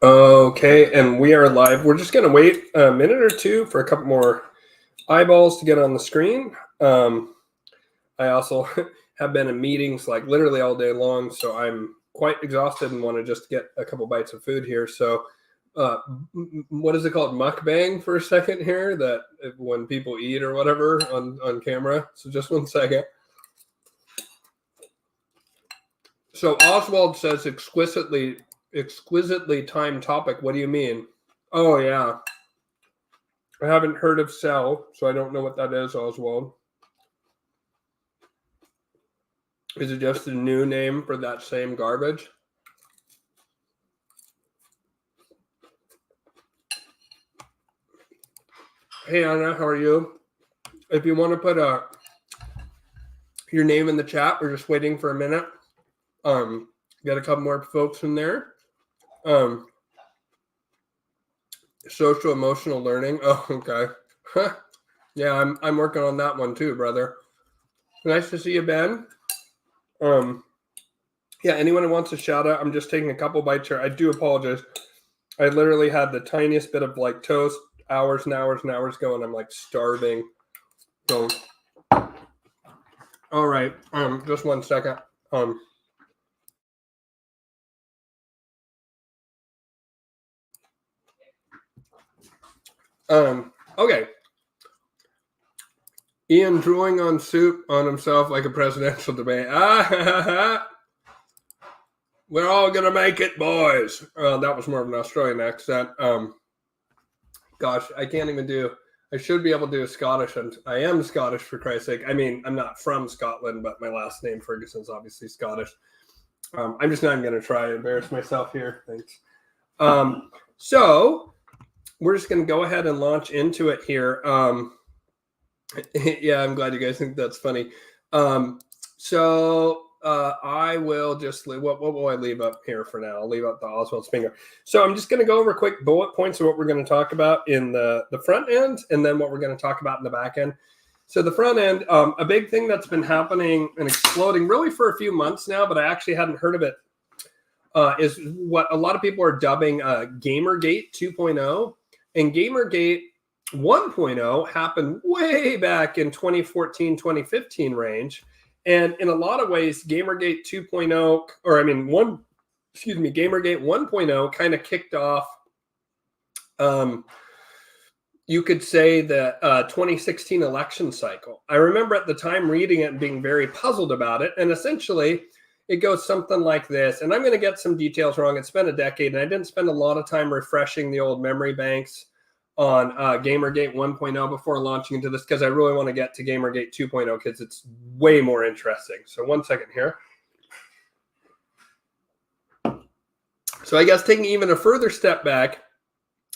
Okay, and we are live. We're just going to wait a minute or two for a couple more eyeballs to get on the screen. I also have been in meetings like literally all day long, so I'm quite exhausted and want to just get a couple bites of food here. So what is it called? Mukbang for a second here, that when people eat or whatever on camera. So just 1 second. So Oswald says exquisitely timed topic. What do you mean? Oh, yeah. I haven't heard of Cell, so I don't know what that is, Oswald. Is it just a new name for that same garbage? Hey, Anna, how are you? If you want to put your name in the chat, we're just waiting for a minute. Got a couple more folks in there. Social emotional learning. Oh, okay. Yeah, I'm working on that one too, brother. Nice to see you, Ben. Yeah, anyone who wants a shout out, I'm just taking a couple bites here. I do apologize. I literally had the tiniest bit of like toast hours and hours and hours ago, and I'm like starving. So, all right. Just 1 second. Okay. Ian drooling on soup on himself like a presidential debate. We're all gonna make it, boys. That was more of an Australian accent. Gosh, I can't even do. I should be able to do a Scottish, and I am Scottish for Christ's sake. I mean, I'm not from Scotland, but my last name Ferguson's obviously Scottish. I'm just not even gonna try to embarrass myself here. Thanks. So we're just gonna go ahead and launch into it here. Yeah, I'm glad you guys think that's funny. I will just leave. What will I leave up here for now? I'll leave up the Oswald Spinger. So I'm just going to go over quick bullet points of what we're going to talk about in the front end, and then what we're going to talk about in the back end. So the front end, a big thing that's been happening and exploding really for a few months now, but I actually hadn't heard of it, is what a lot of people are dubbing Gamergate 2.0. And Gamergate 1.0 happened way back in 2014, 2015 range. And in a lot of ways, Gamergate 2.0, Gamergate 1.0 kind of kicked off, you could say, the 2016 election cycle. I remember at the time reading it and being very puzzled about it. And essentially, it goes something like this. And I'm going to get some details wrong. It's been a decade, and I didn't spend a lot of time refreshing the old memory banks on Gamergate 1.0 before launching into this, because I really want to get to Gamergate 2.0 because it's way more interesting. So 1 second here. So I guess taking even a further step back,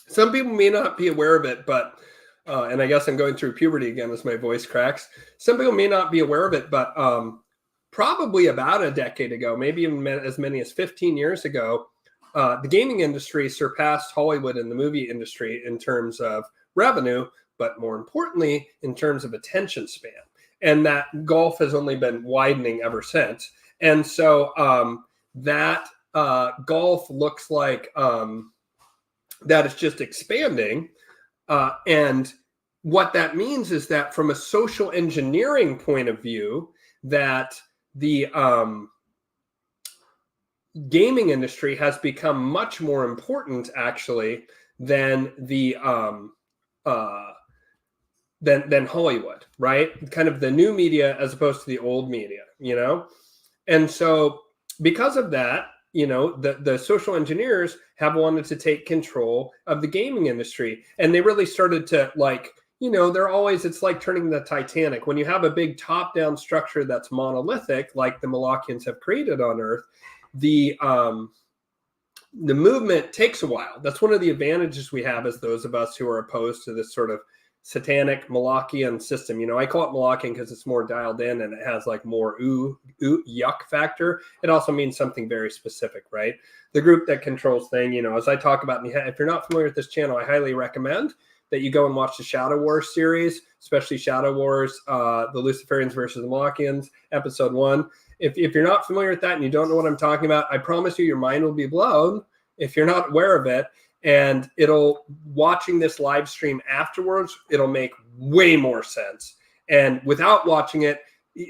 some people may not be aware of it, but, and I guess I'm going through puberty again as my voice cracks. Some people may not be aware of it, but probably about a decade ago, maybe even as many as 15 years ago, the gaming industry surpassed Hollywood and the movie industry in terms of revenue, but more importantly, in terms of attention span. And that gulf has only been widening ever since. And so that gulf looks like that it's just expanding. And what that means is that from a social engineering point of view, that the gaming industry has become much more important, actually, than the than Hollywood, right? Kind of the new media as opposed to the old media, you know? And so because of that, you know, the social engineers have wanted to take control of the gaming industry. And they really started to, like, you know, it's like turning the Titanic. When you have a big top-down structure that's monolithic, like the Malachians have created on Earth, the movement takes a while. That's one of the advantages we have as those of us who are opposed to this sort of satanic Malachian system. You know, I call it Malachian because it's more dialed in and it has like more yuck factor. It also means something very specific, right? The group that controls thing, you know, as I talk about, if you're not familiar with this channel, I highly recommend that you go and watch the Shadow Wars series, especially Shadow Wars, the Luciferians versus the Malachians, episode 1. If you're not familiar with that and you don't know what I'm talking about, I promise you your mind will be blown if you're not aware of it. And watching this live stream afterwards, it'll make way more sense. And without watching it,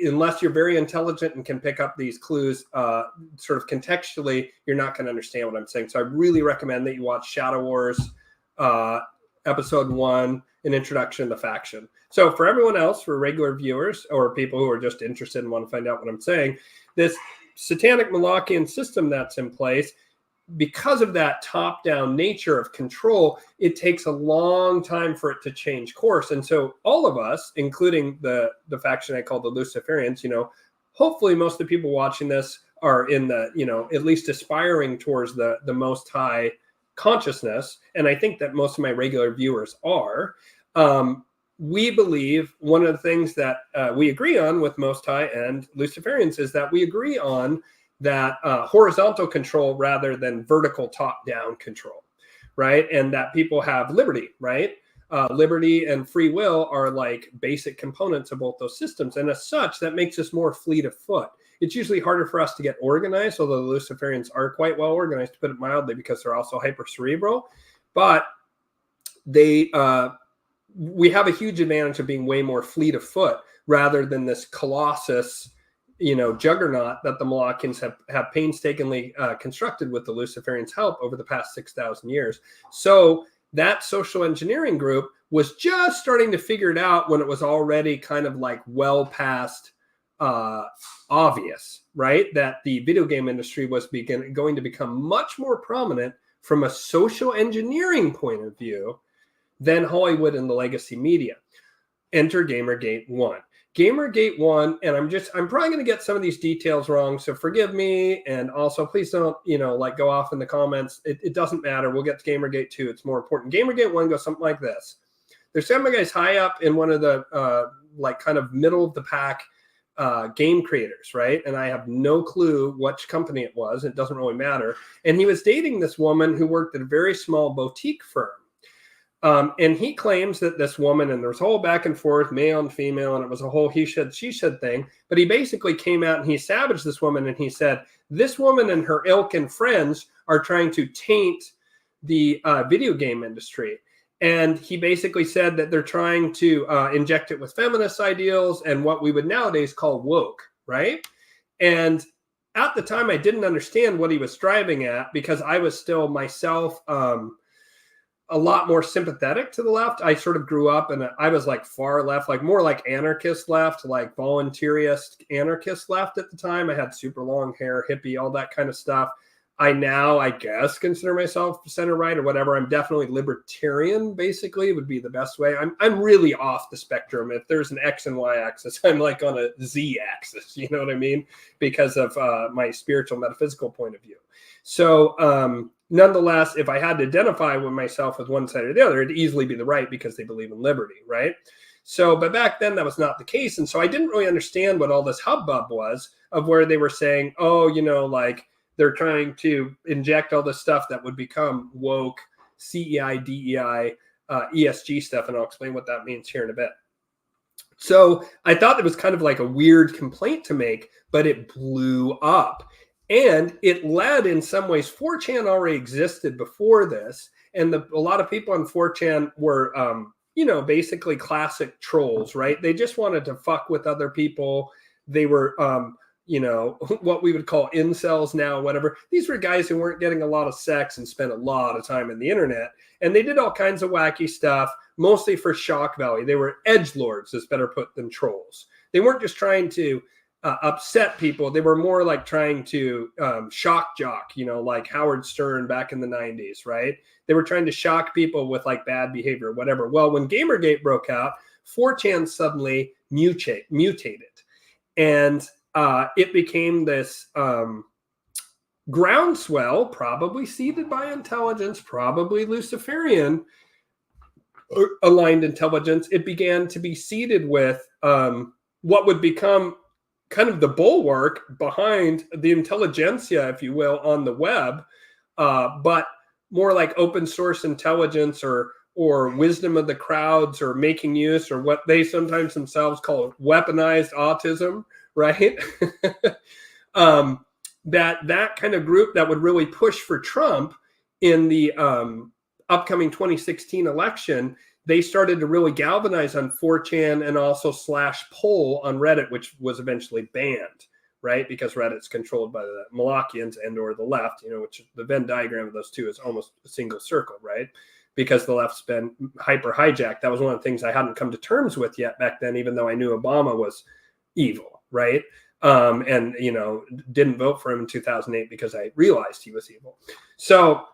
unless you're very intelligent and can pick up these clues sort of contextually, you're not going to understand what I'm saying. So I really recommend that you watch Shadow Wars episode 1, an introduction to faction. So for everyone else, for regular viewers or people who are just interested and want to find out what I'm saying, this satanic Malachian system that's in place, because of that top-down nature of control, it takes a long time for it to change course. And so all of us, including the faction I call the Luciferians, hopefully most of the people watching this are in the, at least aspiring towards the most high consciousness. And I think that most of my regular viewers are. We believe one of the things that we agree on with Most High and Luciferians is that we agree on that horizontal control rather than vertical top-down control, right? And that people have liberty, right? Liberty and free will are like basic components of both those systems. And as such, that makes us more fleet of foot. It's usually harder for us to get organized, although the Luciferians are quite well organized, to put it mildly, because they're also hyper-cerebral. But we have a huge advantage of being way more fleet of foot rather than this colossus, juggernaut that the Malachians have painstakingly constructed with the Luciferians' help over the past 6,000 years. So that social engineering group was just starting to figure it out when it was already kind of like well past obvious, right? That the video game industry was going to become much more prominent from a social engineering point of view than Hollywood and the legacy media. Enter Gamergate 1. Gamergate 1, and I'm probably going to get some of these details wrong, so forgive me, and also please don't, go off in the comments. It doesn't matter. We'll get to Gamergate 2. It's more important. Gamergate 1 goes something like this. There's some guys high up in one of the, kind of middle of the pack game creators, right? And I have no clue which company it was. It doesn't really matter. And he was dating this woman who worked at a very small boutique firm. And he claims that this woman, and there was a whole back and forth, male and female, and it was a whole he said, she said thing. But he basically came out and he savaged this woman, and he said, this woman and her ilk and friends are trying to taint the video game industry. And he basically said that they're trying to inject it with feminist ideals and what we would nowadays call woke, right? And at the time, I didn't understand what he was striving at, because I was still myself a lot more sympathetic to the left. I sort of grew up and I was like far left, like more like anarchist left, like volunteerist anarchist left at the time. I had super long hair, hippie, all that kind of stuff. I now, I guess, consider myself center right or whatever. I'm definitely libertarian, basically, would be the best way. I'm really off the spectrum. If there's an X and Y axis, I'm like on a Z axis, you know what I mean? Because of my spiritual metaphysical point of view. So, nonetheless, if I had to identify with myself with one side or the other, it'd easily be the right, because they believe in liberty, right? So, but back then that was not the case. And so I didn't really understand what all this hubbub was of where they were saying, oh, like they're trying to inject all this stuff that would become woke, CEI, DEI, ESG stuff. And I'll explain what that means here in a bit. So I thought it was kind of like a weird complaint to make, but it blew up. And it led, in some ways, 4chan already existed before this. And a lot of people on 4chan were, basically classic trolls, right? They just wanted to fuck with other people. They were, what we would call incels now, whatever. These were guys who weren't getting a lot of sex and spent a lot of time in the internet. And they did all kinds of wacky stuff, mostly for shock value. They were edgelords, is better put, than trolls. They weren't just trying to upset people. They were more like trying to shock jock, like Howard Stern back in the 90s, right? They were trying to shock people with like bad behavior, whatever. Well, when Gamergate broke out, 4chan suddenly mutated. And it became this groundswell, probably seeded by intelligence, probably Luciferian aligned intelligence. It began to be seeded with what would become kind of the bulwark behind the intelligentsia, if you will, on the web, but more like open source intelligence or wisdom of the crowds, or making use, or what they sometimes themselves call weaponized autism, right? That kind of group that would really push for Trump in the upcoming 2016 election, they started to really galvanize on 4chan and also /poll on Reddit, which was eventually banned, right? Because Reddit's controlled by the Malachians and or the left, which the Venn diagram of those two is almost a single circle, right? Because the left's been hyper hijacked. That was one of the things I hadn't come to terms with yet back then, even though I knew Obama was evil, right? And, didn't vote for him in 2008 because I realized he was evil. So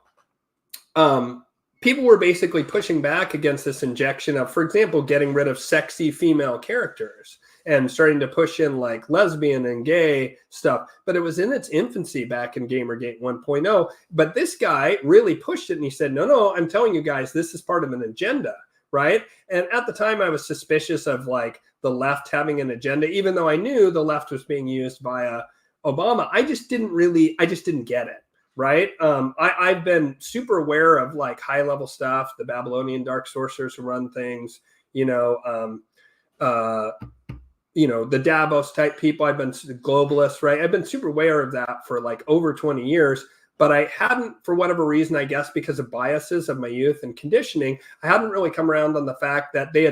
people were basically pushing back against this injection of, for example, getting rid of sexy female characters and starting to push in like lesbian and gay stuff. But it was in its infancy back in Gamergate 1.0. But this guy really pushed it and he said, no, I'm telling you guys, this is part of an agenda, right? And at the time I was suspicious of like the left having an agenda, even though I knew the left was being used via Obama. I just didn't get it. Right. I've been super aware of like high level stuff, the Babylonian dark sorcerers who run things, the Davos type people. I've been globalists, right? I've been super aware of that for like over 20 years, but I hadn't, for whatever reason, I guess because of biases of my youth and conditioning, I hadn't really come around on the fact that they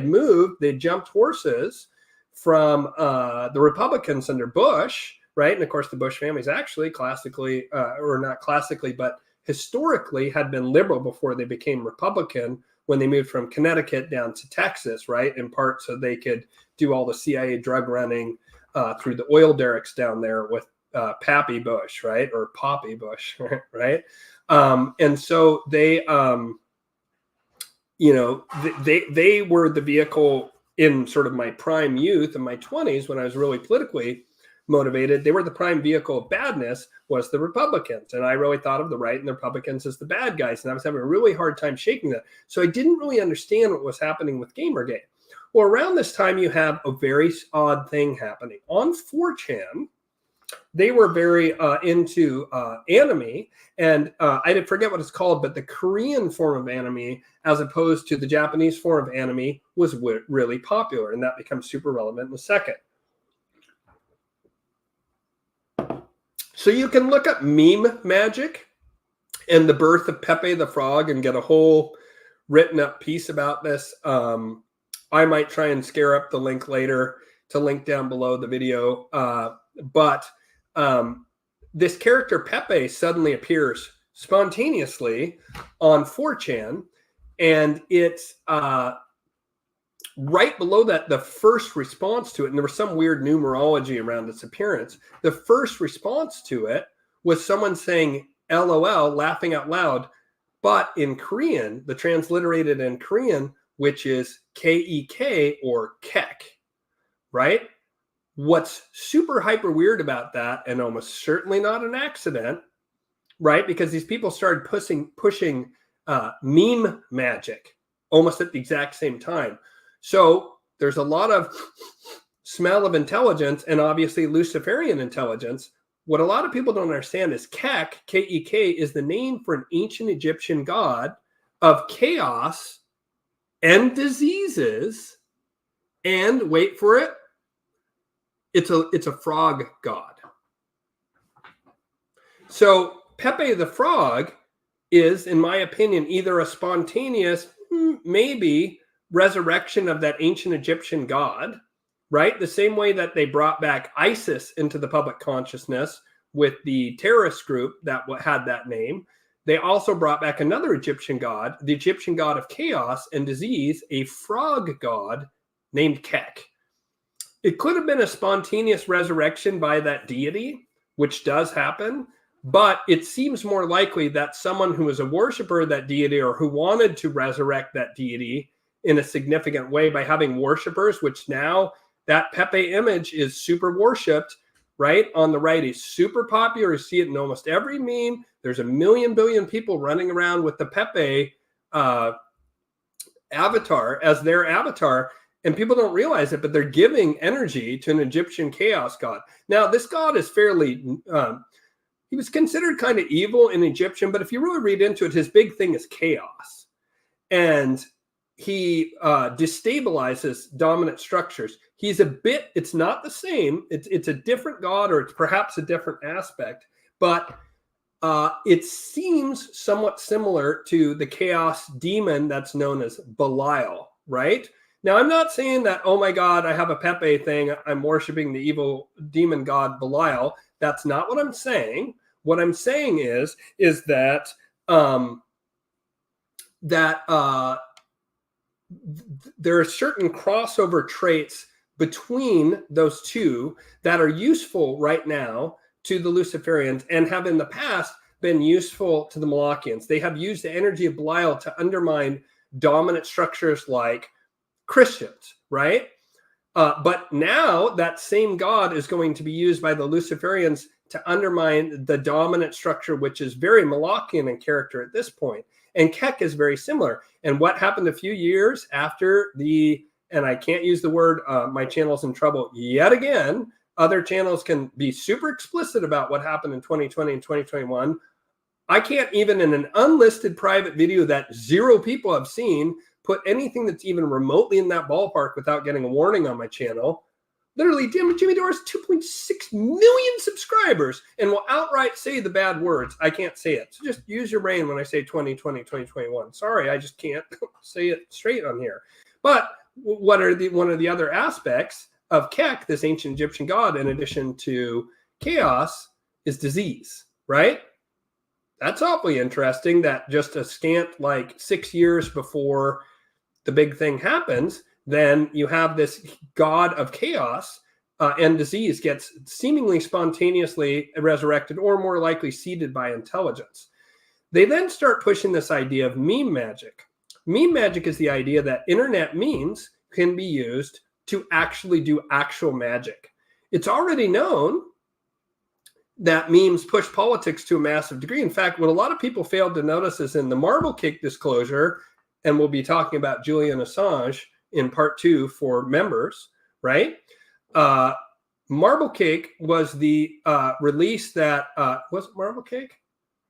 jumped horses from the Republicans under Bush, right? And of course, the Bush family is actually classically, or not classically, but historically had been liberal before they became Republican when they moved from Connecticut down to Texas, right? In part so they could do all the CIA drug running through the oil derricks down there with Pappy Bush, right? Or Poppy Bush, right? And so they, they were the vehicle in sort of my prime youth in my 20s when I was really politically motivated. They were the prime vehicle of badness was the Republicans. And I really thought of the right and the Republicans as the bad guys. And I was having a really hard time shaking that. So I didn't really understand what was happening with Gamergate. Well, around this time, you have a very odd thing happening. On 4chan, they were very into anime. And I forget what it's called, but the Korean form of anime, as opposed to the Japanese form of anime, was really popular. And that becomes super relevant in a second. So you can look up meme magic and the birth of Pepe the Frog and get a whole written up piece about this. I might try and scare up the link later to link down below the video. But this character Pepe suddenly appears spontaneously on 4chan, and it's right below that, the first response to it, and there was some weird numerology around its appearance. The first response to it was someone saying LOL, laughing out loud, but in Korean, the transliterated in Korean, which is KEK or kek, right? What's super hyper weird about that, and almost certainly not an accident, right? Because these people started pushing meme magic almost at the exact same time. So there's a lot of smell of intelligence and obviously Luciferian intelligence. What a lot of people don't understand is Kek, K-E-K, is the name for an ancient Egyptian god of chaos and diseases. And wait for it, it's a frog god. So Pepe the Frog is, in my opinion, either a spontaneous, maybe, resurrection of that ancient Egyptian god, right? The same way that they brought back ISIS into the public consciousness with the terrorist group that had that name. They also brought back another Egyptian god, the Egyptian god of chaos and disease, a frog god named Kek. It could have been a spontaneous resurrection by that deity, which does happen, but it seems more likely that someone who was a worshiper of that deity or who wanted to resurrect that deity in a significant way by having worshipers, which now that Pepe image is super worshipped, right? On the right, he's super popular. You see it in almost every meme. There's a billion people running around with the Pepe avatar as their avatar, and people don't realize it, but they're giving energy to an Egyptian chaos god. Now, this god is fairly, he was considered kind of evil in Egyptian, but if you really read into it, his big thing is chaos. And he destabilizes dominant structures. He's a bit, it's not the same. It's a different god, or it's perhaps a different aspect, but it seems somewhat similar to the chaos demon that's known as Belial, right? Now, I'm not saying that, oh my God, I have a Pepe thing, I'm worshiping the evil demon god Belial. That's not what I'm saying. What I'm saying is that there are certain crossover traits between those two that are useful right now to the Luciferians and have in the past been useful to the Malachians. They have used the energy of Belial to undermine dominant structures like Christians, right? But now that same God is going to be used by the Luciferians to undermine the dominant structure, which is very Malachian in character at this point. And Kek is very similar. And what happened a few years after and I can't use the word, my channel's in trouble yet again. Other channels can be super explicit about what happened in 2020 and 2021. I can't even in an unlisted private video that 0 people have seen put anything that's even remotely in that ballpark without getting a warning on my channel. Literally, Jimmy Dore has 2.6 million subscribers and will outright say the bad words. I can't say it. So just use your brain when I say 2020, 2021. Sorry, I just can't say it straight on here. But one of the other aspects of Kek, this ancient Egyptian god, in addition to chaos, is disease, right? That's awfully interesting that just a scant 6 years before the big thing happens, then you have this god of chaos and disease gets seemingly spontaneously resurrected, or more likely seeded by intelligence. They then start pushing this idea of meme magic. Meme magic is the idea that internet memes can be used to actually do actual magic. It's already known that memes push politics to a massive degree. In fact, what a lot of people failed to notice is in the Marble Cake disclosure, and we'll be talking about Julian Assange in part 2 for members, right? Marble Cake was the release that, was it Marble Cake?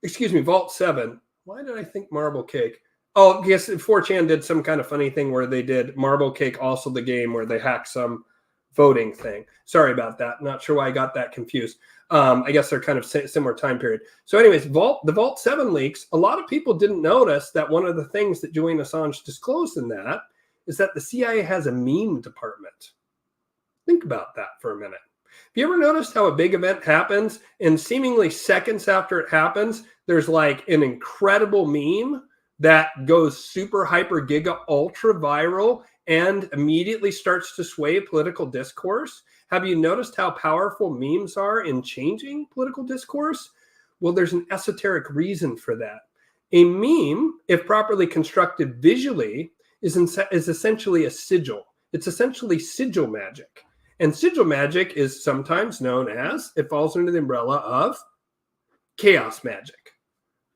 Excuse me, Vault 7. Why did I think Marble Cake? Oh, yes, 4chan did some kind of funny thing where they did Marble Cake, also the game where they hacked some voting thing. Sorry about that. Not sure why I got that confused. I guess they're kind of similar time period. So anyways, the Vault 7 leaks, a lot of people didn't notice that one of the things that Julian Assange disclosed in that is that the CIA has a meme department. Think about that for a minute. Have you ever noticed how a big event happens and seemingly seconds after it happens, there's like an incredible meme that goes super hyper giga ultra viral and immediately starts to sway political discourse? Have you noticed how powerful memes are in changing political discourse? Well, there's an esoteric reason for that. A meme, if properly constructed visually, is essentially a sigil. It's essentially sigil magic. And sigil magic is sometimes known as, it falls under the umbrella of chaos magic.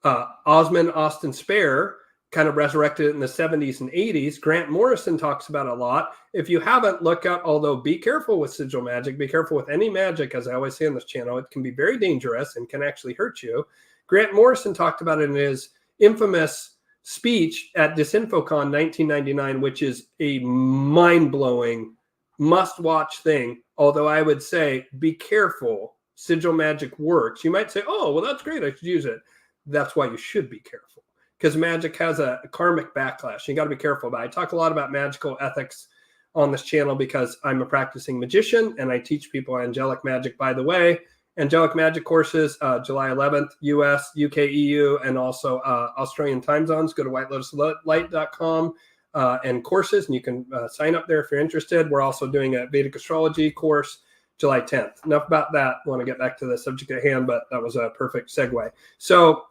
Osmond Austin Spare kind of resurrected it in the 70s and 80s. Grant Morrison talks about it a lot. If you haven't, look up, although be careful with sigil magic, be careful with any magic, as I always say on this channel, it can be very dangerous and can actually hurt you. Grant Morrison talked about it in his infamous speech at DisinfoCon 1999, which is a mind-blowing, must-watch thing. Although I would say, be careful, sigil magic works. You might say, oh, well, that's great, I should use it. That's why you should be careful, because magic has a karmic backlash. You got to be careful about it. I talk a lot about magical ethics on this channel because I'm a practicing magician and I teach people Angelic magic. By the way, Angelic magic courses, July 11th, US, UK, EU, and also Australian time zones. Go to whitelotuslight.com and courses, and you can sign up there if you're interested. We're also doing a Vedic astrology course July 10th. Enough about that. I want to get back to the subject at hand, but that was a perfect segue. So,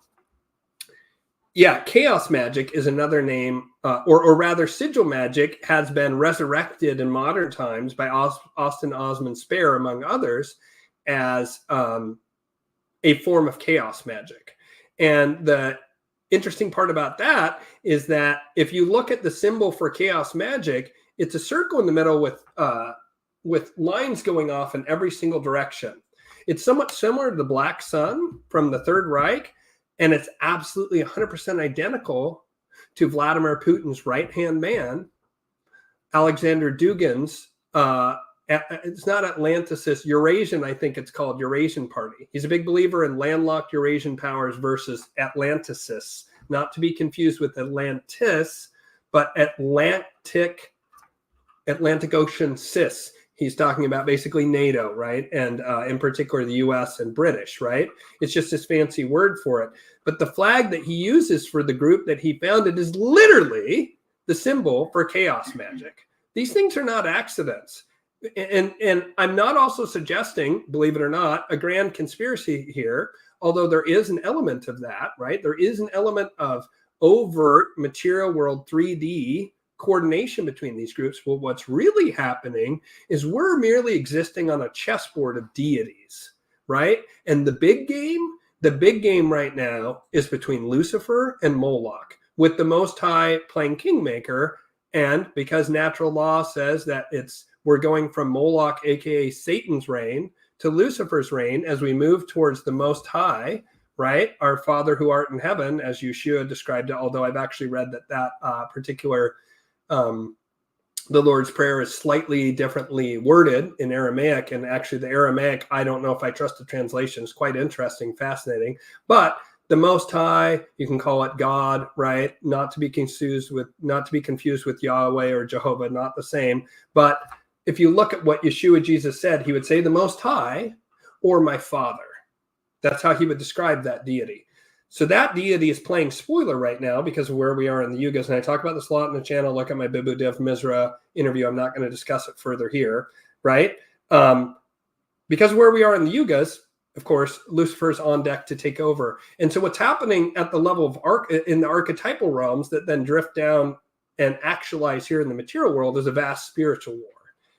yeah, chaos magic is another name, or rather sigil magic has been resurrected in modern times by Austin Osman Spare, among others, as a form of chaos magic. And the interesting part about that is that if you look at the symbol for chaos magic, it's a circle in the middle with lines going off in every single direction. It's somewhat similar to the Black Sun from the Third Reich, and it's absolutely 100% identical to Vladimir Putin's right-hand man, Alexander Dugin's, it's not Atlantis, it's Eurasian, I think it's called, Eurasian Party. He's a big believer in landlocked Eurasian powers versus Atlanticis, not to be confused with Atlantis, but Atlantic Ocean cis. He's talking about basically NATO, right? And in particular, the US and British, right? It's just this fancy word for it. But the flag that he uses for the group that he founded is literally the symbol for chaos magic. These things are not accidents. And I'm not also suggesting, believe it or not, a grand conspiracy here, although there is an element of that, right? There is an element of overt material world 3D coordination between these groups. Well, what's really happening is we're merely existing on a chessboard of deities, right? And the big game right now is between Lucifer and Moloch, with the Most High playing Kingmaker. And because natural law says that we're going from Moloch, aka Satan's reign, to Lucifer's reign as we move towards the Most High, right? Our Father who art in heaven, as Yeshua described it, although I've actually read that particular the Lord's Prayer is slightly differently worded in Aramaic. And actually the Aramaic, I don't know if I trust the translation. It's quite interesting, fascinating. But the Most High, you can call it God, right? Not to be confused with Yahweh or Jehovah, not the same. But if you look at what Yeshua Jesus said, he would say the Most High or my Father. That's how he would describe that deity. So that deity is playing spoiler right now because of where we are in the Yugas. And I talk about this a lot in the channel. Look at my Bibu Dev Mizra interview. I'm not going to discuss it further here, right? Because of where we are in the Yugas, of course, Lucifer's on deck to take over. And so what's happening at the level of in the archetypal realms that then drift down and actualize here in the material world is a vast spiritual war.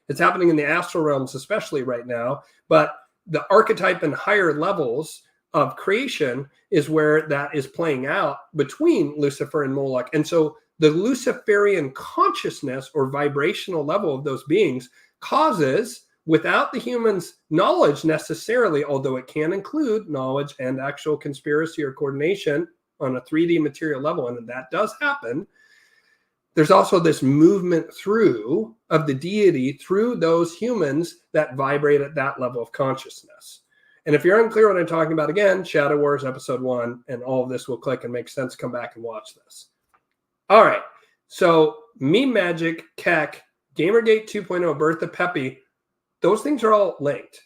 It's happening in the astral realms, especially right now. But the archetype and higher levels of creation is where that is playing out between Lucifer and Moloch. And so the Luciferian consciousness or vibrational level of those beings causes, without the human's knowledge necessarily, although it can include knowledge and actual conspiracy or coordination on a 3D material level, and that does happen, there's also this movement through of the deity through those humans that vibrate at that level of consciousness. And if you're unclear what I'm talking about, again, Shadow Wars episode 1, and all of this will click and make sense. Come back and watch this. All right. So Meme Magic, Keck, Gamergate 2.0, Bertha Pepe, those things are all linked.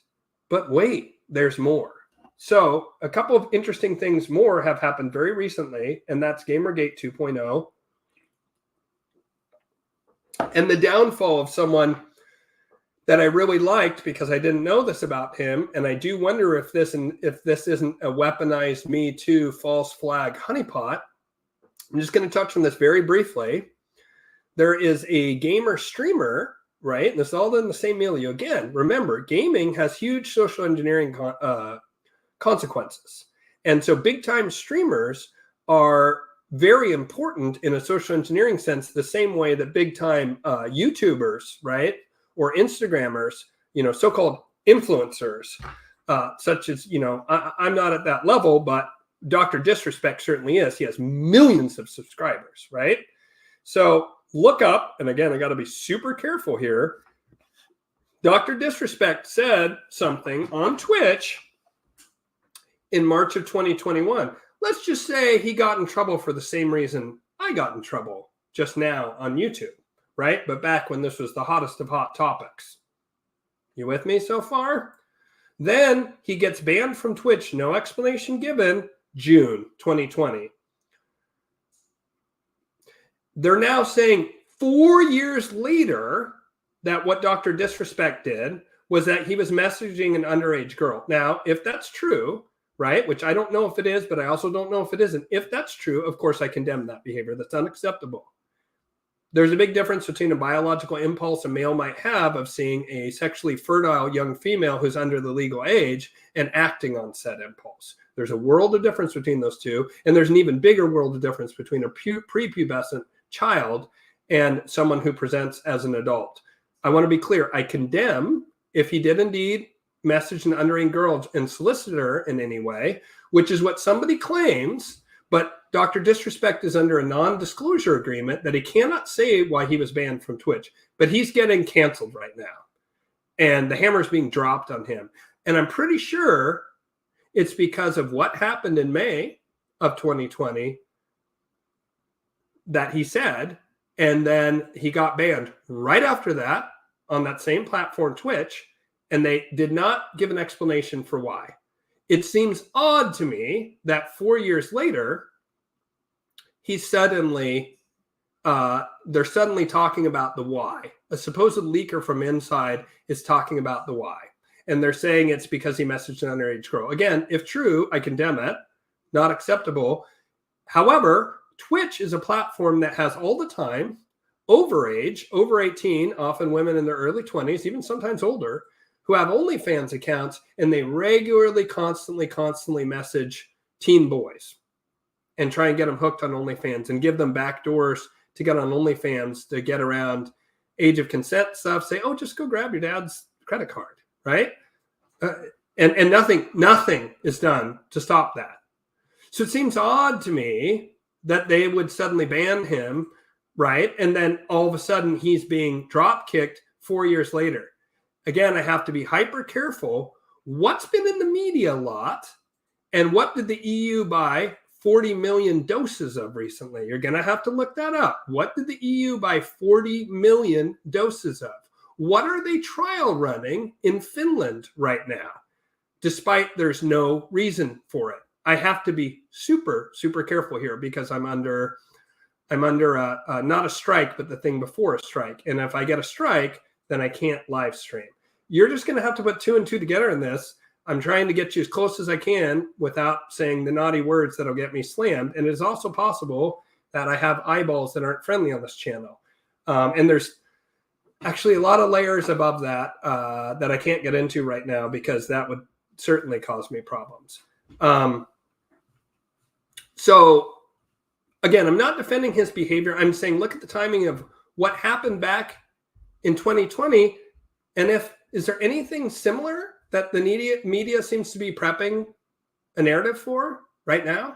But wait, there's more. So a couple of interesting things more have happened very recently, and that's Gamergate 2.0 and the downfall of someone that I really liked because I didn't know this about him. And I do wonder if this isn't a weaponized Me Too false flag honeypot. I'm just going to touch on this very briefly. There is a gamer streamer, right? And this is all in the same milieu. Again, remember, gaming has huge social engineering consequences. And so big time streamers are very important in a social engineering sense, the same way that big time YouTubers, right? Or Instagrammers, so-called influencers, such as, I'm not at that level, but Dr. Disrespect certainly is. He has millions of subscribers, right? So look up, and again, I got to be super careful here. Dr. Disrespect said something on Twitch in March of 2021. Let's just say he got in trouble for the same reason I got in trouble just now on YouTube. Right? But back when this was the hottest of hot topics. You with me so far? Then he gets banned from Twitch. No explanation given. June 2020. They're now saying 4 years later that what Dr. Disrespect did was that he was messaging an underage girl. Now, if that's true, right, which I don't know if it is, but I also don't know if it isn't. If that's true, of course, I condemn that behavior. That's unacceptable. There's a big difference between a biological impulse a male might have of seeing a sexually fertile young female who's under the legal age and acting on said impulse. There's a world of difference between those two. And there's an even bigger world of difference between a prepubescent child and someone who presents as an adult. I want to be clear. I condemn if he did indeed message an underage girl and solicit her in any way, which is what somebody claims. But Dr. Disrespect is under a non-disclosure agreement that he cannot say why he was banned from Twitch, but he's getting canceled right now. And the hammer's being dropped on him. And I'm pretty sure it's because of what happened in May of 2020 that he said, and then he got banned right after that on that same platform, Twitch, and they did not give an explanation for why. It seems odd to me that 4 years later, he's suddenly, they're suddenly talking about the why. A supposed leaker from inside is talking about the why. And they're saying it's because he messaged an underage girl. Again, if true, I condemn it. Not acceptable. However, Twitch is a platform that has all the time overage, over 18, often women in their early 20s, even sometimes older, who have OnlyFans accounts, and they regularly, constantly message teen boys and try and get them hooked on OnlyFans and give them backdoors to get on OnlyFans to get around age of consent stuff. Say, oh, just go grab your dad's credit card, right? And nothing is done to stop that. So it seems odd to me that they would suddenly ban him, right? And then all of a sudden he's being drop kicked 4 years later. Again, I have to be hyper careful. What's been in the media a lot, and what did the EU buy 40 million doses of recently? You're going to have to look that up. What did the EU buy 40 million doses of? What are they trial running in Finland right now, despite there's no reason for it? I have to be super careful here because I'm under not a strike, but the thing before a strike. And if I get a strike, then I can't live stream. You're just going to have to put 2 and 2 together in this. I'm trying to get you as close as I can without saying the naughty words that'll get me slammed. And it is also possible that I have eyeballs that aren't friendly on this channel. And there's actually a lot of layers above that that I can't get into right now because that would certainly cause me problems. So again, I'm not defending his behavior. I'm saying, look at the timing of what happened back in 2020. And is there anything similar that the media seems to be prepping a narrative for right now?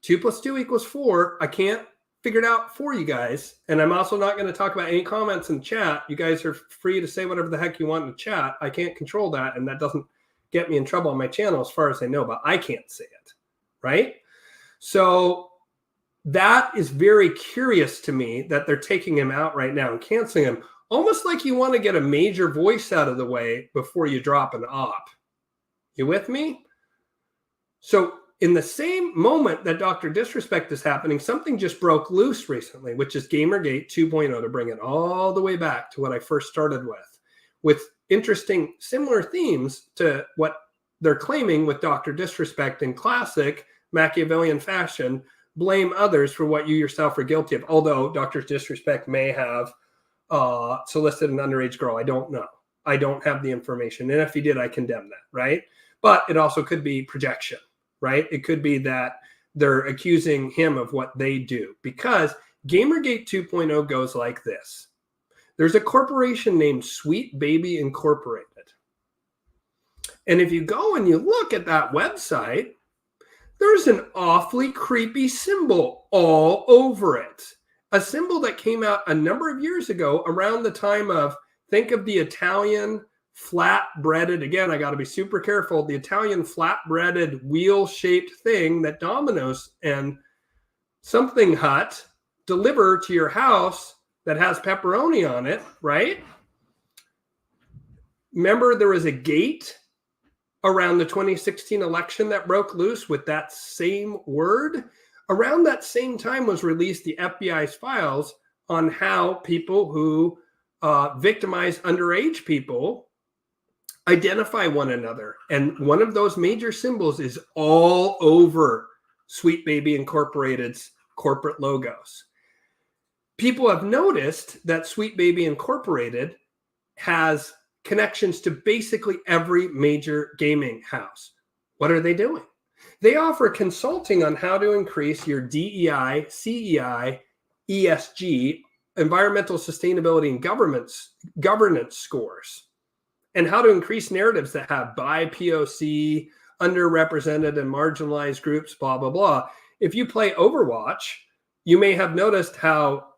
2 + 2 = 4. I can't figure it out for you guys. And I'm also not going to talk about any comments in chat. You guys are free to say whatever the heck you want in the chat. I can't control that. And that doesn't get me in trouble on my channel as far as I know, but I can't say it, right? So that is very curious to me that they're taking him out right now and canceling him. Almost like you want to get a major voice out of the way before you drop an op. You with me? So in the same moment that Dr. Disrespect is happening, something just broke loose recently, which is Gamergate 2.0, to bring it all the way back to what I first started with interesting similar themes to what they're claiming with Dr. Disrespect in classic Machiavellian fashion. Blame others for what you yourself are guilty of. Although Dr. Disrespect may have solicited an underage girl. I don't know. I don't have the information. And if he did, I condemn that, right? But it also could be projection, right? It could be that they're accusing him of what they do, because Gamergate 2.0 goes like this. There's a corporation named Sweet Baby Incorporated. And if you go and you look at that website, there's an awfully creepy symbol all over it. A symbol that came out a number of years ago around the time of, think of the Italian flat-breaded, again, I got to be super careful, the Italian flat-breaded wheel-shaped thing that Domino's and Something Hut deliver to your house that has pepperoni on it, right? Remember, there was a gate around the 2016 election that broke loose with that same word. Around that same time was released the FBI's files on how people who victimize underage people identify one another. And one of those major symbols is all over Sweet Baby Incorporated's corporate logos. People have noticed that Sweet Baby Incorporated has connections to basically every major gaming house. What are they doing? They offer consulting on how to increase your DEI, CEI, ESG, environmental sustainability and governance scores, and how to increase narratives that have bi, POC, underrepresented and marginalized groups, blah, blah, blah. if you play Overwatch, you may have noticed how,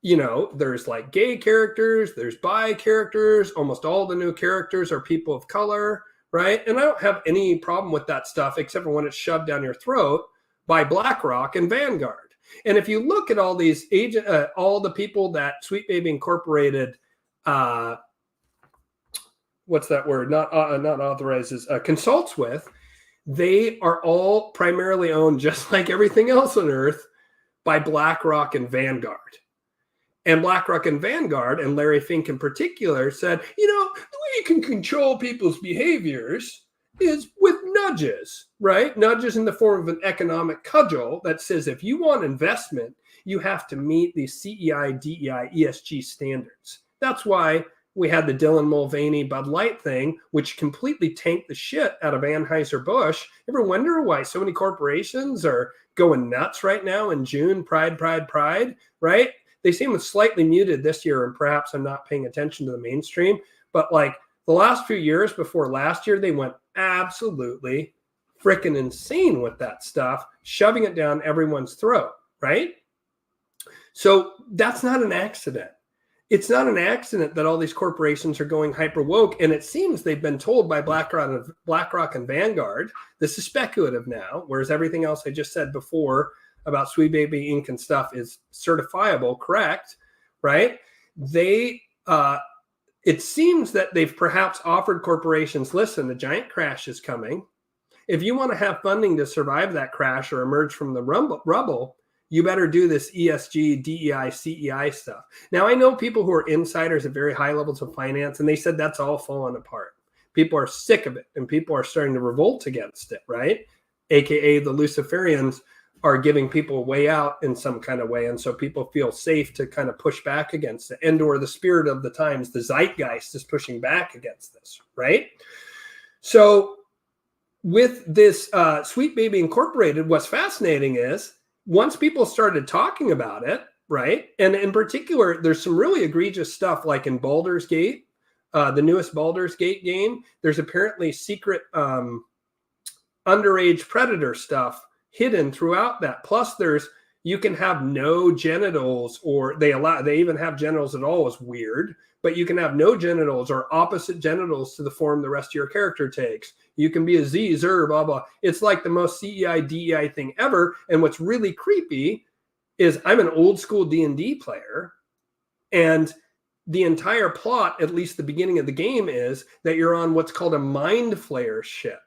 there's like gay characters, there's bi characters, almost all the new characters are people of color, right? And I don't have any problem with that stuff, except for when it's shoved down your throat by BlackRock and Vanguard. And if you look at all these all the people that Sweet Baby Incorporated, what's that word? Not authorizes, consults with, they are all primarily owned, just like everything else on Earth, by BlackRock and Vanguard. And BlackRock and Vanguard, and Larry Fink in particular, said, the way you can control people's behaviors is with nudges, right? Nudges in the form of an economic cudgel that says if you want investment, you have to meet these CEI, DEI, ESG standards. That's why we had the Dylan Mulvaney Bud Light thing, which completely tanked the shit out of Anheuser-Busch. Ever wonder why so many corporations are going nuts right now in June? Pride, right? They seem slightly muted this year, and perhaps I'm not paying attention to the mainstream. But like the last few years before last year, they went absolutely freaking insane with that stuff, shoving it down everyone's throat, right? So that's not an accident. It's not an accident that all these corporations are going hyper woke, and it seems they've been told by BlackRock and Vanguard. This is speculative now, whereas everything else I just said before about Sweet Baby Inc. and stuff is certifiable, correct, right? It seems that they've perhaps offered corporations, listen, the giant crash is coming. If you want to have funding to survive that crash or emerge from the rubble, you better do this ESG, DEI, CEI stuff. Now, I know people who are insiders at very high levels of finance, and they said that's all fallen apart. People are sick of it, and people are starting to revolt against it, right? AKA the Luciferians are giving people a way out in some kind of way. And so people feel safe to kind of push back against it. And or the spirit of the times, the zeitgeist is pushing back against this, right? So with this Sweet Baby Incorporated, what's fascinating is once people started talking about it, right? And in particular, there's some really egregious stuff like in Baldur's Gate, the newest Baldur's Gate game. There's apparently secret underage predator stuff hidden throughout that. Plus you can have no genitals, or they even have genitals at all is weird, but you can have no genitals or opposite genitals to the form the rest of your character takes. You can be a Z, Zer, blah, blah. It's like the most CEI, DEI thing ever. And what's really creepy is I'm an old school D&D player, and the entire plot, at least the beginning of the game, is that you're on what's called a Mind Flayer ship.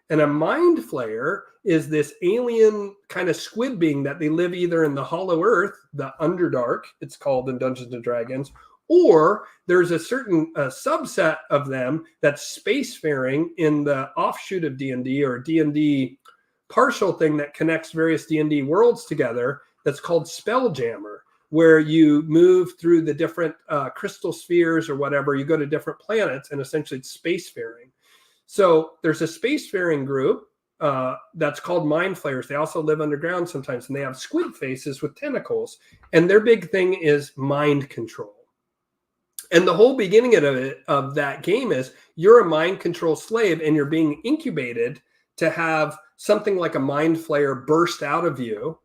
And a Mind Flayer is this alien kind of squid being that they live either in the Hollow Earth, the Underdark, it's called in Dungeons and Dragons, or there's a certain subset of them that's spacefaring in the offshoot of D&D or D&D partial thing that connects various D&D worlds together that's called Spelljammer, where you move through the different crystal spheres or whatever. You go to different planets, and essentially it's spacefaring. So there's a spacefaring group that's called Mind Flayers. They also live underground sometimes, and they have squid faces with tentacles. And their big thing is mind control. And the whole beginning of that game is you're a mind control slave, and you're being incubated to have something like a Mind Flayer burst out of you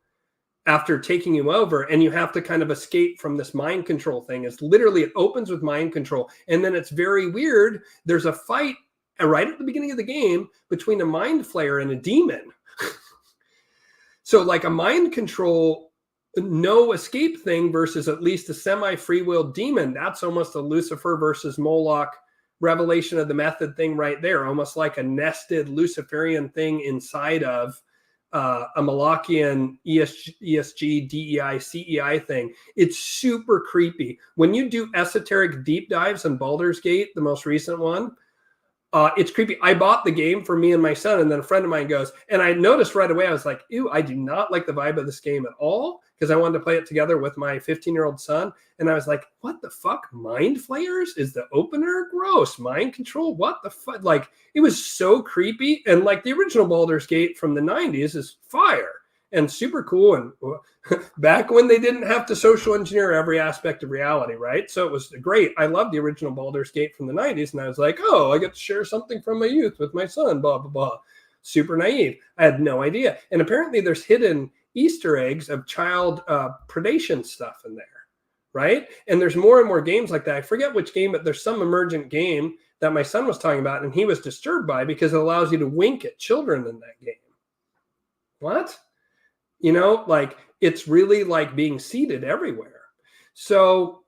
after taking you over, and you have to kind of escape from this mind control thing. It's literally, it opens with mind control, and then it's very weird. There's a fight right at the beginning of the game between a Mind Flayer and a demon. So like a mind control, no escape thing versus at least a semi-free will demon. That's almost a Lucifer versus Moloch revelation of the method thing right there. Almost like a nested Luciferian thing inside of a Molochian ESG, DEI, CEI thing. It's super creepy. When you do esoteric deep dives on Baldur's Gate, the most recent one, it's creepy. I bought the game for me and my son, and then a friend of mine goes, and I noticed right away, I was like, ew, I do not like the vibe of this game at all, because I wanted to play it together with my 15-year-old son. And I was like, what the fuck? Mind Flayers is the opener? Gross. Mind control? What the fuck? Like, it was so creepy. And like the original Baldur's Gate from the 90s is fire and super cool. And back when they didn't have to social engineer every aspect of reality, right? So it was great. I loved the original Baldur's Gate from the 90s. And I was like, oh, I get to share something from my youth with my son, blah, blah, blah. super naive. I had no idea. And apparently there's hidden Easter eggs of child predation stuff in there, right? And there's more and more games like that. I forget which game, but there's some emergent game that my son was talking about and he was disturbed by because it allows you to wink at children in that game. What? You know, like it's really like being seeded everywhere. So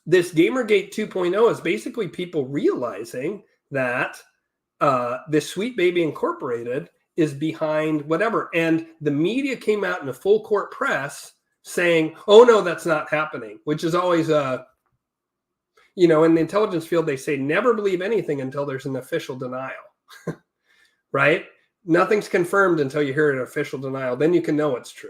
this Gamergate 2.0 is basically people realizing that this Sweet Baby Incorporated is behind whatever. And the media came out in a full court press saying, oh, no, that's not happening, which is always, you know, in the intelligence field, they say never believe anything until there's an official denial, right? Nothing's confirmed until you hear an official denial. Then you can know it's true.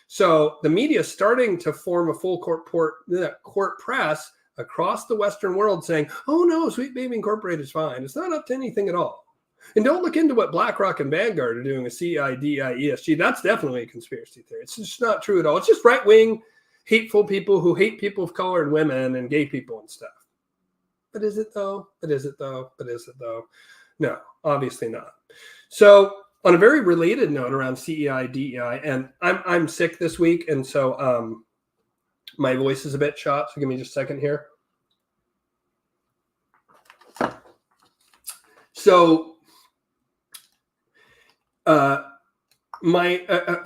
So the media is starting to form a full court press across the Western world saying, oh, no, Sweet Baby Incorporated is fine. It's not up to anything at all. And don't look into what BlackRock and Vanguard are doing with CIDI, ESG. That's definitely a conspiracy theory. It's just not true at all. It's just right-wing, hateful people who hate people of color and women and gay people and stuff. But is it though? But is it though? But is it though? No, obviously not. So on a very related note around CEI, DEI, and I'm sick this week, and so my voice is a bit shot, so give me just a second here. So a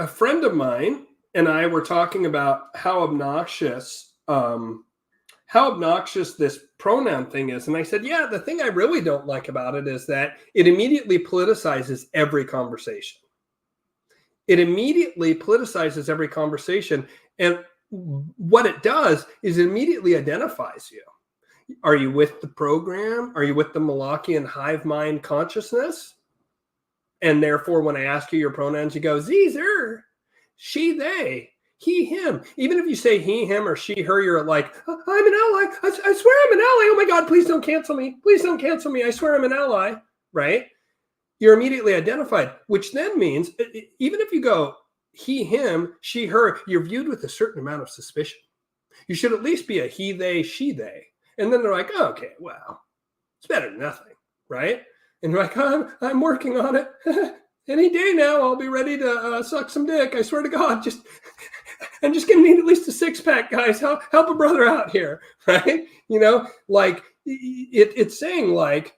friend of mine and I were talking about how obnoxious this pronoun thing is. And I said, yeah, the thing I really don't like about it is that it immediately politicizes every conversation. It immediately politicizes every conversation. And what it does is it immediately identifies you. Are you with the program? Are you with the Malachian hive mind consciousness? And therefore, when I ask you your pronouns, you go, these, her, she, they, he, him. Even if you say he, him, or she, her, you're like, I'm an ally. I swear I'm an ally. Oh my God, please don't cancel me. Please don't cancel me. I swear I'm an ally, right? You're immediately identified, which then means even if you go he, him, she, her, you're viewed with a certain amount of suspicion. You should at least be a he, they, she, they. And then they're like, oh, okay, well, it's better than nothing, right? And you're like, I'm working on it. Any day now, I'll be ready to suck some dick. I swear to God, I'm just going to need at least a 6-pack, guys. Help a brother out here, right? You know, like it's saying like,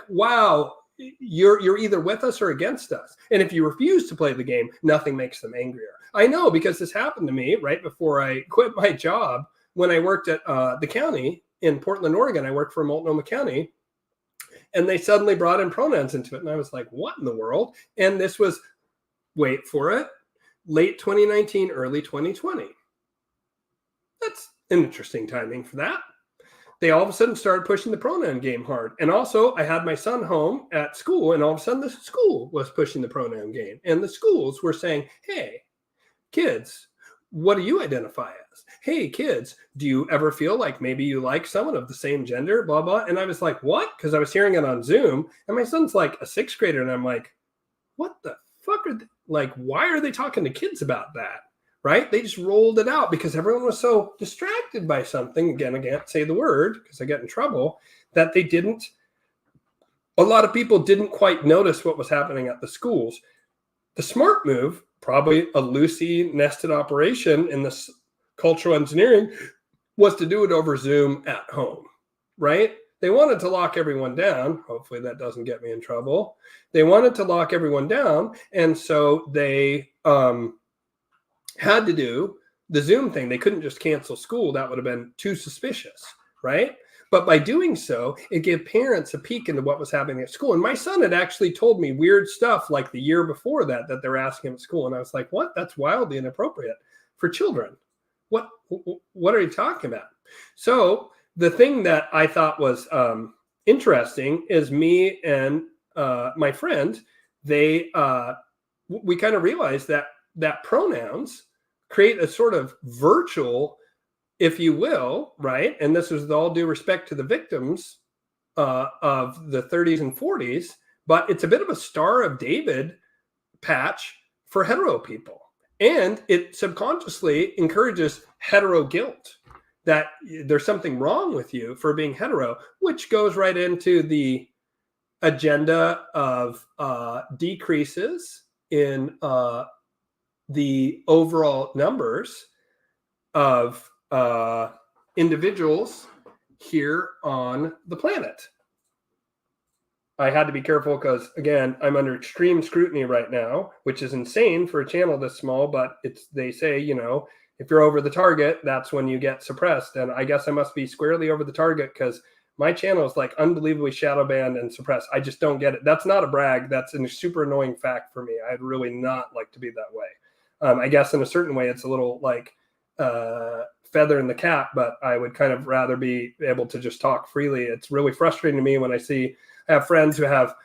wow, you're either with us or against us. And if you refuse to play the game, nothing makes them angrier. I know, because this happened to me right before I quit my job when I worked at the county in Portland, Oregon. I worked for Multnomah County. And they suddenly brought in pronouns into it. And I was like, what in the world? And this was, wait for it, late 2019, early 2020. That's an interesting timing for that. They all of a sudden started pushing the pronoun game hard. And also, I had my son home at school, and all of a sudden the school was pushing the pronoun game. And the schools were saying, hey, kids, what do you identify as? Hey, kids, do you ever feel like maybe you like someone of the same gender, blah, blah? And I was like, what? Because I was hearing it on Zoom. And my son's like a 6th grader. And I'm like, what the fuck are they? Like, why are they talking to kids about that? Right? They just rolled it out because everyone was so distracted by something. Again, I can't say the word because I get in trouble, that they didn't. A lot of people didn't quite notice what was happening at the schools. The smart move, probably a loosey nested operation in this cultural engineering, was to do it over Zoom at home, right? They wanted to lock everyone down. Hopefully that doesn't get me in trouble. They wanted to lock everyone down. And so they had to do the Zoom thing. They couldn't just cancel school. That would have been too suspicious, right? But by doing so, it gave parents a peek into what was happening at school. And my son had actually told me weird stuff like the year before that they were asking him at school. And I was like, what? That's wildly inappropriate for children. What are you talking about? So the thing that I thought was interesting is me and my friend, we kind of realized that pronouns create a sort of virtual, if you will, right? And this is with all due respect to the victims of the 30s and 40s, but it's a bit of a Star of David patch for hetero people. And it subconsciously encourages hetero guilt, that there's something wrong with you for being hetero, which goes right into the agenda of decreases in the overall numbers of individuals here on the planet. I had to be careful because, again, I'm under extreme scrutiny right now, which is insane for a channel this small, but they say, you know, if you're over the target, that's when you get suppressed. And I guess I must be squarely over the target because my channel is like unbelievably shadow banned and suppressed. I just don't get it. That's not a brag. That's a super annoying fact for me. I'd really not like to be that way. I guess in a certain way, it's a little like feather in the cap, but I would kind of rather be able to just talk freely. It's really frustrating to me when I have friends who have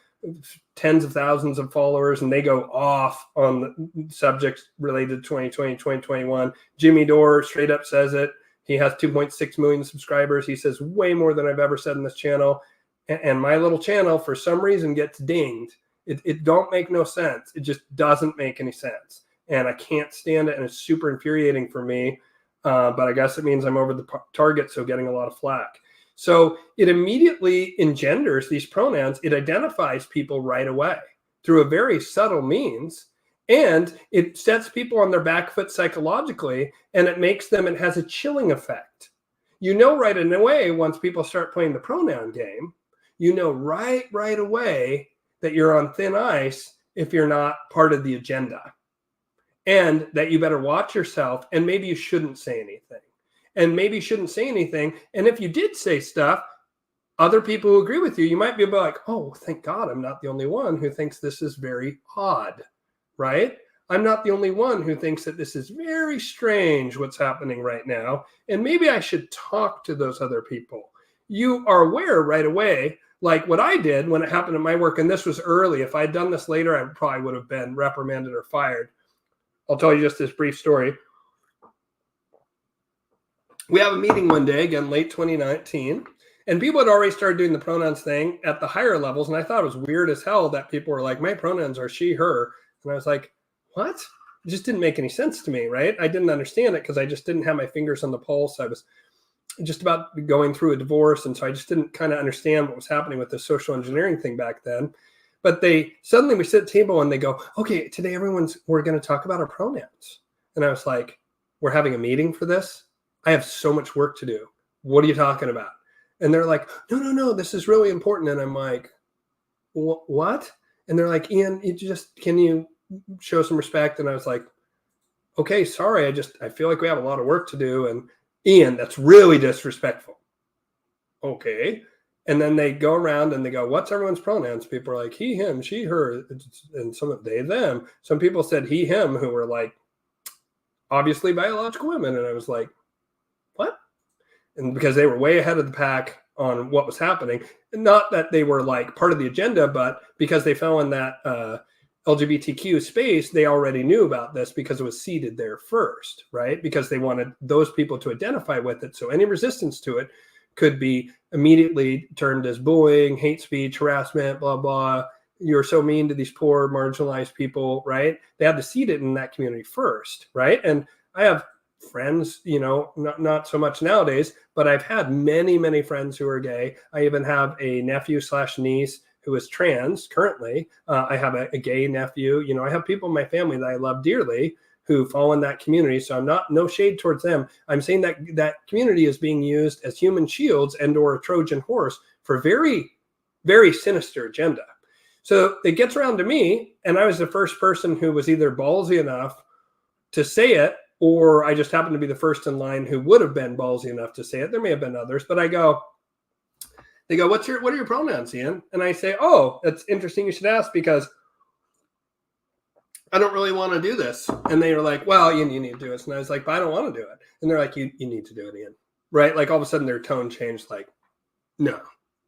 tens of thousands of followers and they go off on the subjects related to 2020, 2021. Jimmy Dore straight up says it. He has 2.6 million subscribers. He says way more than I've ever said in this channel. And my little channel, for some reason, gets dinged. It don't make no sense. It just doesn't make any sense. And I can't stand it. And it's super infuriating for me. But I guess it means I'm over the target, so getting a lot of flack. So it immediately engenders these pronouns. It identifies people right away through a very subtle means. And it sets people on their back foot psychologically, and it has a chilling effect. You know right away, once people start playing the pronoun game, you know right away that you're on thin ice if you're not part of the agenda. And that you better watch yourself, and maybe you shouldn't say anything. And maybe you shouldn't say anything. And if you did say stuff, other people who agree with you, you might be like, oh, thank God I'm not the only one who thinks this is very odd, right? I'm not the only one who thinks that this is very strange what's happening right now. And maybe I should talk to those other people. You are aware right away, like what I did when it happened at my work, and this was early. If I'd done this later, I probably would have been reprimanded or fired. I'll tell you just this brief story. We have a meeting one day, again, late 2019, and people had already started doing the pronouns thing at the higher levels, and I thought it was weird as hell that people were like, my pronouns are she, her. And I was like, what? It just didn't make any sense to me, right? I didn't understand it because I just didn't have my fingers on the pulse. I was just about going through a divorce, and so I just didn't kind of understand what was happening with the social engineering thing back then. But we sit at the table and they go, okay, today we're going to talk about our pronouns. And I was like, we're having a meeting for this? I have so much work to do. What are you talking about? And they're like, no, this is really important. And I'm like, what? And they're like, Ian, can you show some respect? And I was like, okay, sorry. I feel like we have a lot of work to do. And Ian, that's really disrespectful. Okay. And then they go around and they go, what's everyone's pronouns? People are like, he, him, she, her, and some of they, them. Some people said he, him, who were like, obviously biological women. And I was like, what? And because they were way ahead of the pack on what was happening. And not that they were like part of the agenda, but because they fell in that LGBTQ space, they already knew about this because it was seeded there first, right? Because they wanted those people to identify with it. So any resistance to it could be immediately termed as bullying, hate speech, harassment, blah, blah. You're so mean to these poor marginalized people, right? They had to seed it in that community first, right? And I have friends, not so much nowadays, but I've had many, many friends who are gay. I even have a nephew/niece who is trans currently. I have a gay nephew. I have people in my family that I love dearly who fall in that community. So no shade towards them. I'm saying that community is being used as human shields and or a Trojan horse for very, very sinister agenda. So it gets around to me, and I was the first person who was either ballsy enough to say it, or I just happened to be the first in line who would have been ballsy enough to say it. There may have been others, but they go, what are your pronouns, Ian? And I say, oh, that's interesting. You should ask because I don't really want to do this. And they were like, well, Ian, you need to do this. And I was like, but I don't want to do it. And they're like, you need to do it, Ian. Right? Like all of a sudden their tone changed, like, no,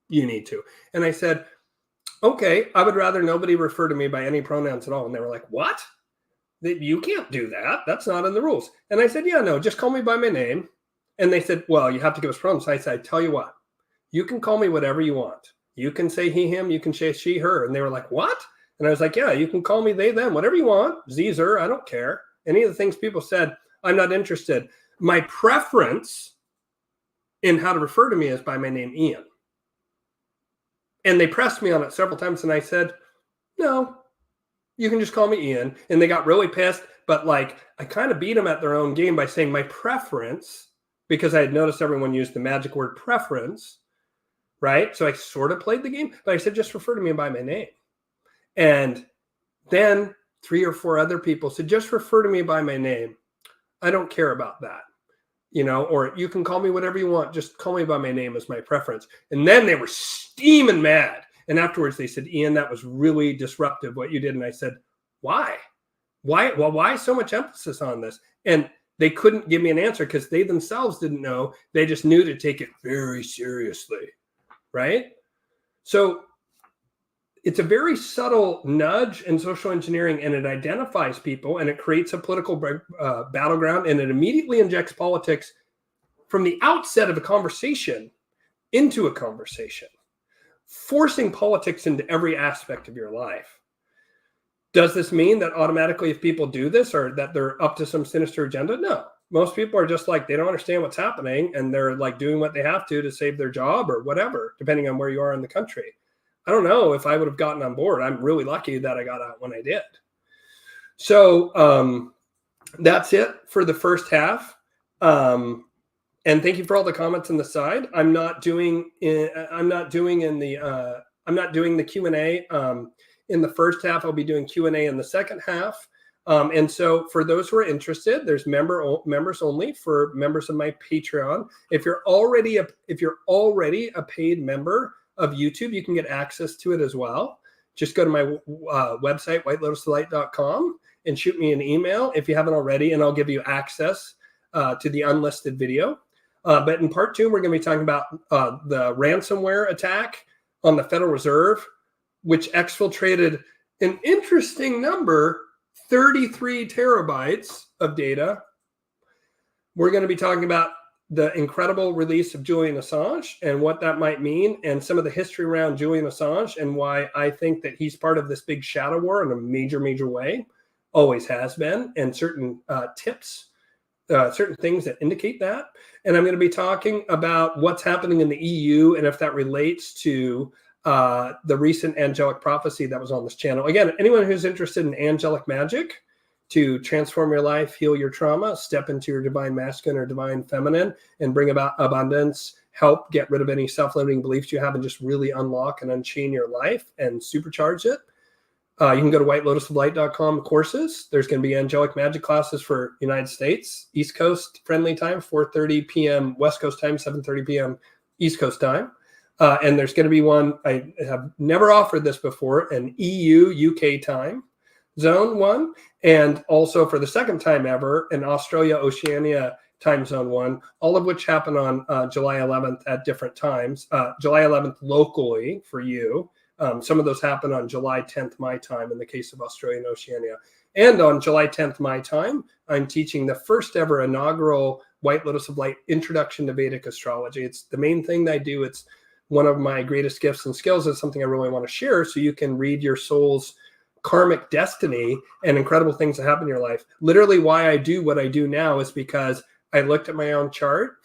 you need to. And I said, okay, I would rather nobody refer to me by any pronouns at all. And they were like, what? You can't do that. That's not in the rules. And I said, yeah, no, just call me by my name. And they said, well, you have to give us pronouns. So I said, I tell you what, you can call me whatever you want. You can say he, him, you can say she, her. And they were like, what? And I was like, yeah, you can call me they, them, whatever you want. Zer, I don't care. Any of the things people said, I'm not interested. My preference in how to refer to me is by my name, Ian. And they pressed me on it several times. And I said, no, you can just call me Ian. And they got really pissed. But like, I kind of beat them at their own game by saying my preference, because I had noticed everyone used the magic word preference, right? So I sort of played the game, but I said, just refer to me by my name. And then 3 or 4 other people said, just refer to me by my name. I don't care about that, you know, or you can call me whatever you want. Just call me by my name as my preference. And then they were steaming mad. And afterwards they said, Ian, that was really disruptive what you did. And I said, why? Well, why so much emphasis on this? And they couldn't give me an answer because they themselves didn't know. They just knew to take it very seriously, right? So it's a very subtle nudge in social engineering, and it identifies people, and it creates a political battleground, and it immediately injects politics from the outset of a conversation into a conversation, forcing politics into every aspect of your life. Does this mean that automatically if people do this or that they're up to some sinister agenda? No. Most people are just like, they don't understand what's happening, and they're like doing what they have to save their job or whatever, depending on where you are in the country. I don't know if I would have gotten on board. I'm really lucky that I got out when I did. So that's it for the first half. And thank you for all the comments on the side. I'm not doing the Q&A in the first half. I'll be doing Q&A in the second half. And so for those who are interested, there's members only for members of my Patreon. If you're already a paid member of YouTube, you can get access to it as well. Just go to my website, whitelotuslight.com, and shoot me an email if you haven't already, and I'll give you access to the unlisted video. But in part 2, we're going to be talking about the ransomware attack on the Federal Reserve, which exfiltrated an interesting number, 33 terabytes of data. We're going to be talking about the incredible release of Julian Assange and what that might mean, and some of the history around Julian Assange and why I think that he's part of this big shadow war in a major, major way, always has been, and certain tips, certain things that indicate that. And I'm going to be talking about what's happening in the EU and if that relates to the recent angelic prophecy that was on this channel. Again, anyone who's interested in angelic magic to transform your life, heal your trauma, step into your divine masculine or divine feminine, and bring about abundance, help get rid of any self-limiting beliefs you have, and just really unlock and unchain your life and supercharge it. You can go to whitelotuslight.com courses. There's going to be angelic magic classes for United States, East Coast friendly time, 4:30 p.m. West Coast time, 7:30 p.m. East Coast time. And there's going to be one, I have never offered this before, an EU UK time zone one, and also for the second time ever, an Australia Oceania time zone one, all of which happen on July 11th at different times. July 11th locally for you. Some of those happen on July 10th my time in the case of Australia and Oceania. And on July 10th my time, I'm teaching the first ever inaugural White Lotus of Light Introduction to Vedic Astrology. It's the main thing that I do. It's one of my greatest gifts and skills. It's something I really want to share so you can read your soul's karmic destiny and incredible things that happen in your life. Literally why I do what I do now is because I looked at my own chart,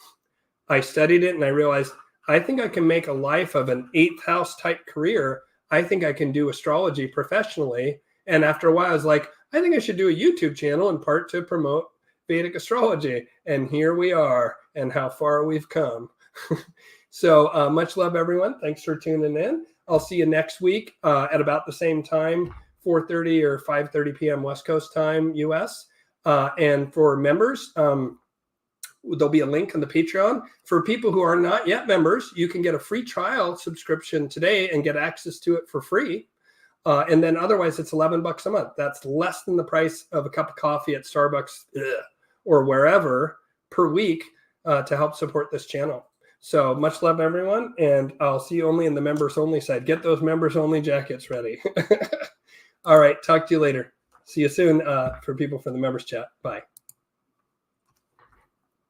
I studied it, and I realized I think I can make a life of an 8th house type career. I think I can do astrology professionally. And after a while, I was like, I think I should do a YouTube channel in part to promote Vedic astrology. And here we are, and how far we've come. So much love, everyone. Thanks for tuning in. I'll see you next week at about the same time, 4:30 or 5:30 p.m. West Coast time, US. And for members, there'll be a link on the Patreon. For people who are not yet members, you can get a free trial subscription today and get access to it for free. And then otherwise, it's $11 a month. That's less than the price of a cup of coffee at Starbucks or wherever per week to help support this channel. So much love, everyone. And I'll see you only in the members only side. Get those members only jackets ready. All right. Talk to you later. See you soon for people for the members chat. Bye.